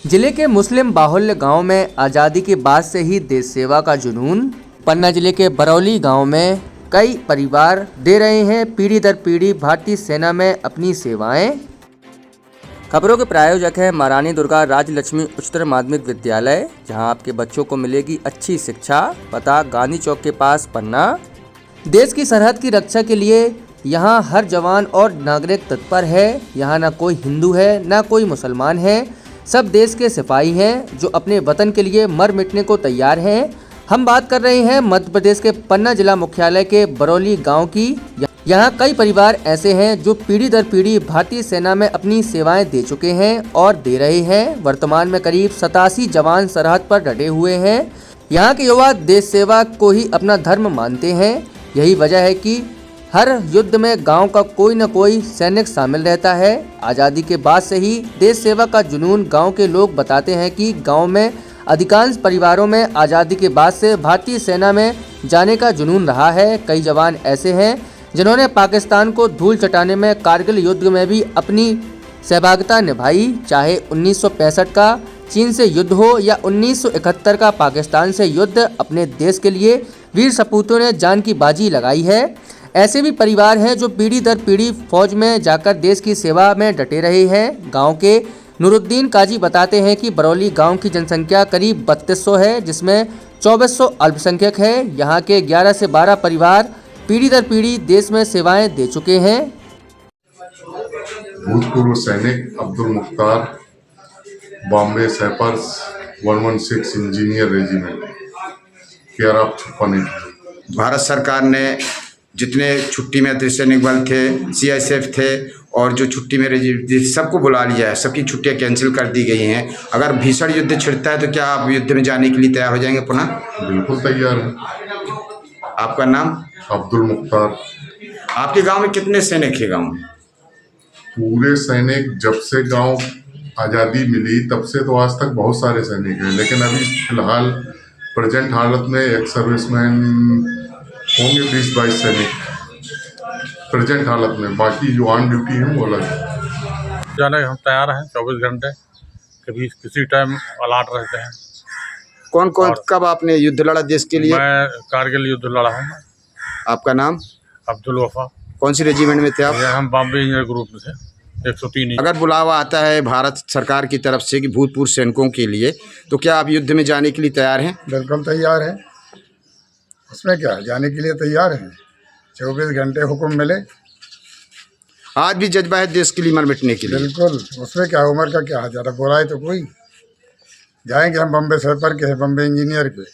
जिले के मुस्लिम बाहुल्य गांव में आज़ादी के बाद से ही देश सेवा का जुनून। पन्ना जिले के बरौली गांव में कई परिवार दे रहे हैं पीढ़ी दर पीढ़ी भारतीय सेना में अपनी सेवाएं। खबरों के प्रायोजक हैं महारानी दुर्गा राजलक्ष्मी उच्चतर माध्यमिक विद्यालय, जहां आपके बच्चों को मिलेगी अच्छी शिक्षा। पता गांधी चौक के पास पन्ना। देश की सरहद की रक्षा के लिए यहाँ हर जवान और नागरिक तत्पर है। यहाँ ना कोई हिंदू है ना कोई मुसलमान है, सब देश के सिपाही हैं जो अपने वतन के लिए मर मिटने को तैयार हैं। हम बात कर रहे हैं मध्य प्रदेश के पन्ना जिला मुख्यालय के बरौली गांव की। यहाँ कई परिवार ऐसे हैं जो पीढ़ी दर पीढ़ी भारतीय सेना में अपनी सेवाएं दे चुके हैं और दे रहे हैं। वर्तमान में करीब 87 जवान सरहद पर डटे हुए हैं। यहाँ के युवा देश सेवा को ही अपना धर्म मानते हैं। यही वजह है कि हर युद्ध में गांव का कोई न कोई सैनिक शामिल रहता है। आज़ादी के बाद से ही देश सेवा का जुनून गांव के लोग बताते हैं कि गांव में अधिकांश परिवारों में आज़ादी के बाद से भारतीय सेना में जाने का जुनून रहा है। कई जवान ऐसे हैं जिन्होंने पाकिस्तान को धूल चटाने में कारगिल युद्ध में भी अपनी सहभागिता निभाई। चाहे 1965 का चीन से युद्ध हो या 1971 का पाकिस्तान से युद्ध, अपने देश के लिए वीर सपूतों ने जान की बाजी लगाई है। ऐसे भी परिवार हैं जो पीढ़ी दर पीढ़ी फौज में जाकर देश की सेवा में डटे रहे हैं। गांव के नूरुद्दीन काजी बताते हैं कि बरौली गांव की जनसंख्या करीब 3200 है, जिसमें 2400 अल्पसंख्यक है। यहां के 11 से 12 परिवार पीढ़ी दर पीढ़ी देश में सेवाएं दे चुके हैं। भूतपूर्व सैनिक Abdul Mukhtar, Bombay sappers 116 engineer regiment, care of छुपाने। भारत सरकार ने जितने छुट्टी में सैनिक बल थे, सीआईएसएफ थे और जो छुट्टी में सबको बुला लिया है। सबकी छुट्टियां कैंसिल कर दी गई हैं। अगर भीषण युद्ध छिड़ता है तो क्या आप युद्ध में जाने के लिए तैयार हो जाएंगे पुनः? बिल्कुल तैयार है। आपका नाम? अब्दुल मुख्तार। आपके गांव में कितने सैनिक है गांव में? पूरे सैनिक जब से गांव आज़ादी मिली तब से तो आज तक बहुत सारे सैनिक हैं, लेकिन अभी फिलहाल प्रेजेंट हालत में एक सर्विसमैन होंगे 20-22 सैनिक प्रेजेंट हालत में। बाकी जो ऑन ड्यूटी हैं वो अलग जाने हम तैयार हैं 24 घंटे, कभी किसी टाइम अलर्ट रहते हैं। कौन कौन कब आपने युद्ध लड़ा देश के लिए? मैं कारगिल युद्ध लड़ा हूँ। आपका नाम? अब्दुल वफा। कौन सी रेजिमेंट में थे आप? हम बॉम्बे इंजीनियर ग्रुप में थे, 103। अगर बुलावा आता है भारत सरकार की तरफ से कि भूतपूर्व सैनिकों के लिए, तो क्या आप युद्ध में जाने के लिए तैयार हैं? बिल्कुल तैयार है। उसमें क्या है, जाने के लिए तैयार हैं। 24 घंटे हुक्म मिले। आज भी जज्बा है देश के लिए मर मिटने के लिए? बिल्कुल, उसमें क्या उम्र का क्या है, ज़्यादा बुराई तो कोई। जाएंगे हम बम्बे सैपर के हैं, बम्बे इंजीनियर के।